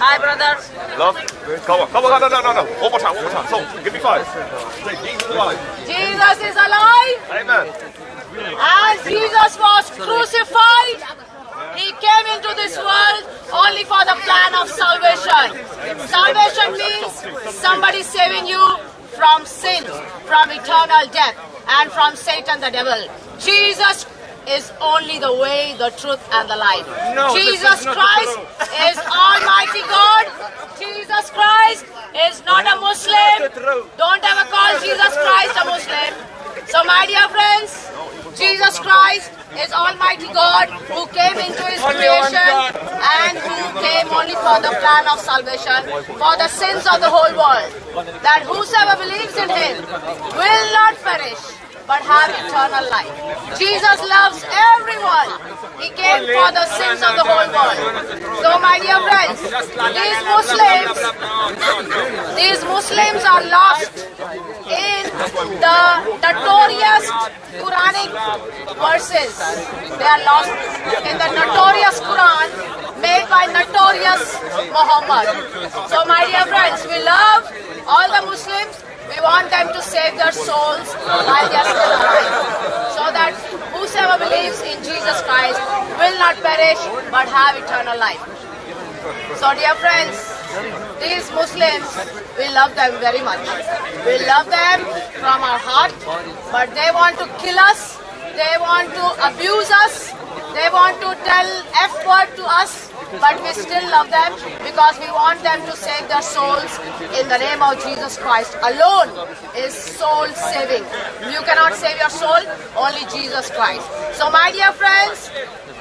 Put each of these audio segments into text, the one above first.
Hi, brother. Love. Come on. No. One more time. So, give me 5. Say, Jesus is alive. Jesus is alive. Amen. As Jesus was crucified, he came into this world only for the plan of salvation. Salvation means somebody saving you from sin, from eternal death, and from Satan the devil. Jesus is only the way, the truth, and the life. Jesus Christ is Almighty God. Jesus Christ is not a Muslim. Don't ever call Jesus Christ a Muslim. So my dear friends, Jesus Christ is Almighty God who came into His creation and who came only for the plan of salvation, for the sins of the whole world. That whosoever believes in Him will not perish, but have eternal life. Jesus loves everyone. He came for the sins of the whole world. So my dear friends, these Muslims are lost in the notorious Quranic verses. They are lost in the notorious Quran made by notorious Muhammad. So my dear friends, we love all the Muslims. We want them to save their souls while they are still alive, so that whosoever believes in Jesus Christ will not perish but have eternal life. So dear friends, these Muslims, we love them very much. We love them from our heart, but they want to kill us, they want to abuse us, they want to tell F-word to us, but we still love them because we want them to save their souls in the name of Jesus Christ. Alone is soul saving. You cannot save your soul, only Jesus Christ. So my dear friends,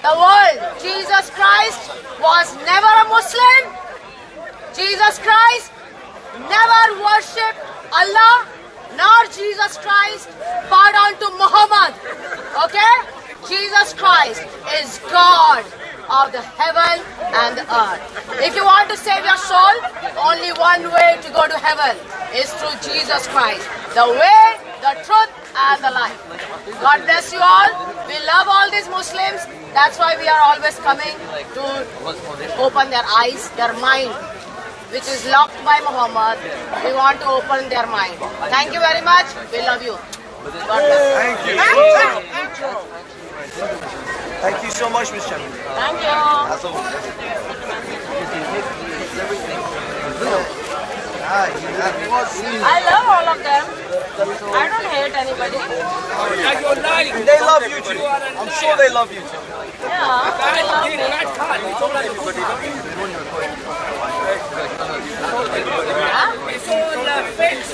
the world, Jesus Christ was never a Muslim. Jesus Christ never worshipped Allah, nor Jesus Christ bowed down to Muhammad. Okay? Jesus Christ is God of the heaven and the earth. If you want to save your soul, only one way to go to heaven is through Jesus Christ. The way, the truth, and the life. God bless you all. We love all these Muslims. That's why we are always coming to open their eyes, their mind, which is locked by Muhammad. We want to open their mind. Thank you very much. We love you. God bless. Thank you. Thank you so much, Ms. Chandra. Thank you. I love all of them. I don't hate anybody. They love you too. I'm sure they love you too. Yeah, they love me.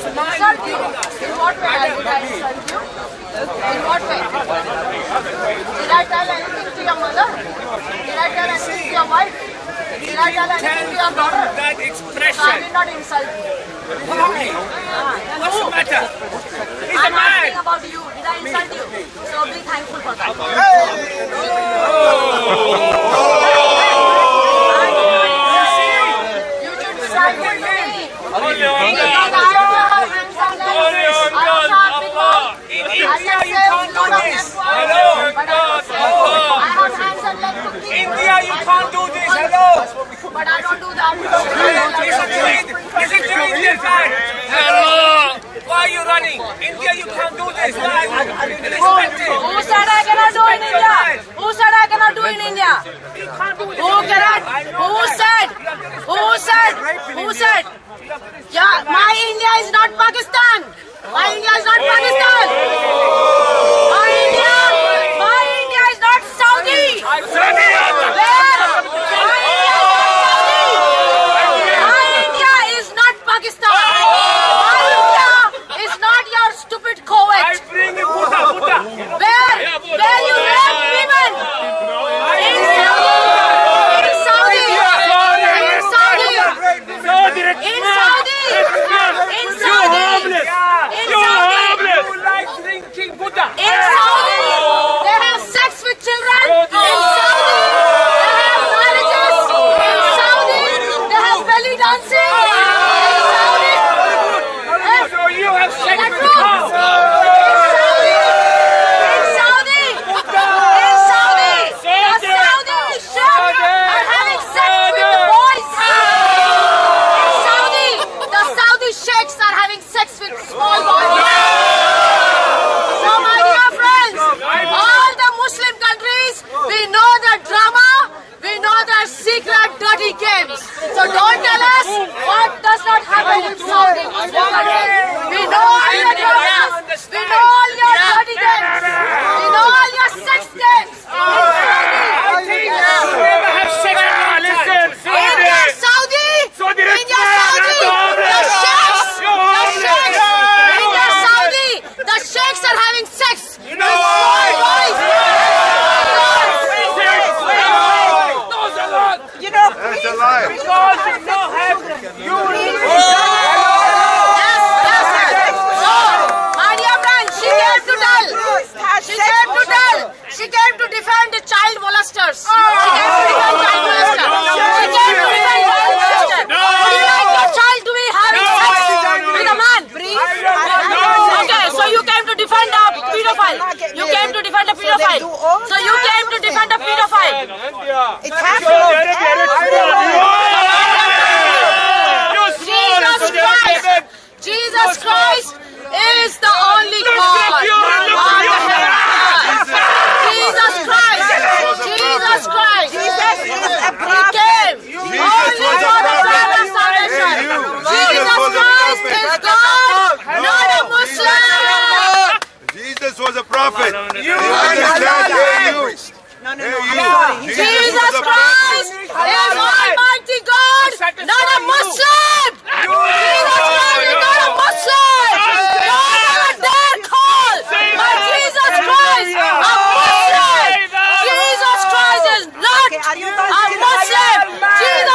Insult you? In what way did I insult you? In what way? Did I tell anything to your mother? Did I tell anything to your wife? Did I tell anything to your daughter? That So I expression. did not insult you. Why? What's the matter? He's a I'm asking man. about you. Did I insult you? So be thankful for that. You should thank me. Because I also have hands and legs. I also have big mouth. In I India, can you say can't do lot of this. F-words, Hello. but I don't say. I have hands and legs to kick. India, you can't do this. Hello. But I don't do that. Listen to Indian man. Hello. Why are you running? India, you can't do this. Why? Respect it. Who said I cannot do in India? Who said I cannot do in India? Who cannot? Who said? Who said? Who said? Yeah, my India is not Pakistan. My India is not Pakistan. My India is not Saudi. Where? My India is not Pakistan. My India is not your stupid Kuwait. Where you rape women? In Saudi. In Saudi.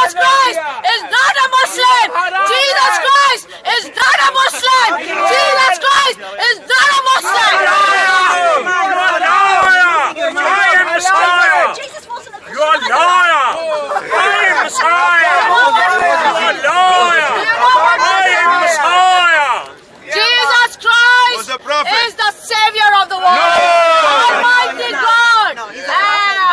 Jesus Christ is not a Muslim. Jesus Christ is not a Muslim. Jesus Christ is not a Muslim. You're a liar! I am Messiah! You're a liar! I am Messiah! Jesus Christ is the Savior of the world. Almighty God,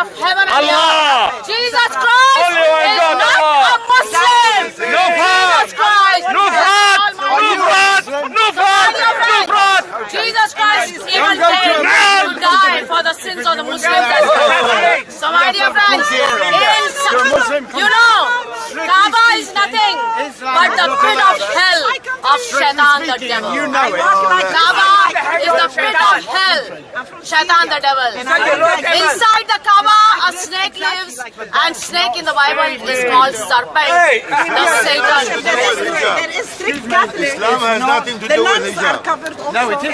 of heaven and earth. Jesus Christ is not a Muslim. No fraud! Jesus Christ No fraud! No fraud! No fraud! No fraud! Jesus Christ even came to die for the sins of the Muslims as well. So my dear friends, you know, Kaaba is nothing but the pit of hell of Shaitan the devil. Kaaba is the pit of hell, Shaitan the devil. Inside the Kaaba a snake lives, and snake in the Bible is called serpent, the Satan. There is strict Catholic. Islam has nothing to do with hijab. No, it is.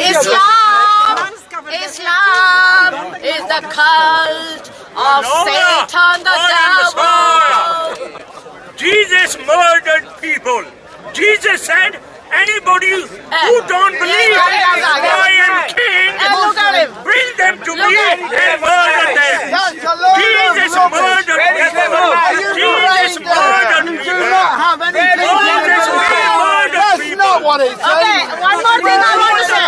Islam is the cult of Satan the devil. Jesus murdered people. Jesus said, anybody who don't believe I am king, Look at him. bring them to me and murder them. Jesus murdered people. Jesus murdered people. Jesus murdered people. Okay, one more thing I want to say.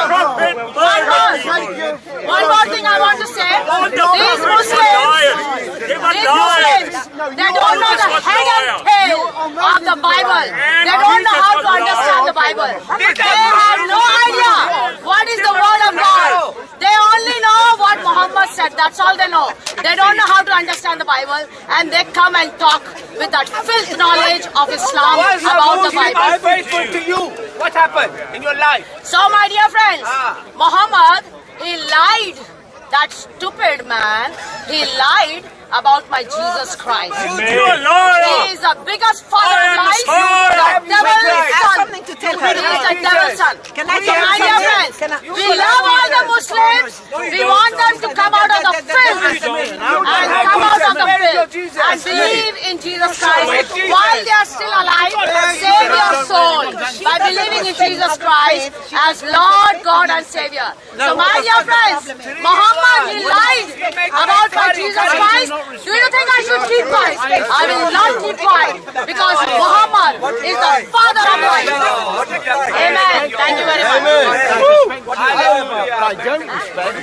One more thing I want to say. These Muslims, they don't know the head and tail of the Bible. They don't know how to understand the Bible. They have no idea what is the word of God. They only know what Muhammad said. That's all they know. They don't know how to understand the Bible, and they come and talk with that filth knowledge of Islam about the Bible. Unfaithful to you. What happened in your life? So my dear friends, Muhammad, he lied. That stupid man, he lied about my Jesus Christ. You're a liar. He is the biggest father I of am lies. Messiah. The devil's I have son. something to tell her. He is the devil's son. Can I So tell my you dear something? friends, we love all the Muslims. We want them to come out of the filth and come out of the filth and believe in Jesus Christ while they are still alive. Save your soul by believing in Jesus Christ as Lord, God and Savior. So my dear friends, Muhammad, he lied about my Jesus Christ. Do you think I should keep quiet? I will not keep quiet because Muhammad is the father of life. Amen. Thank you very much. Hallelujah. I don't respect.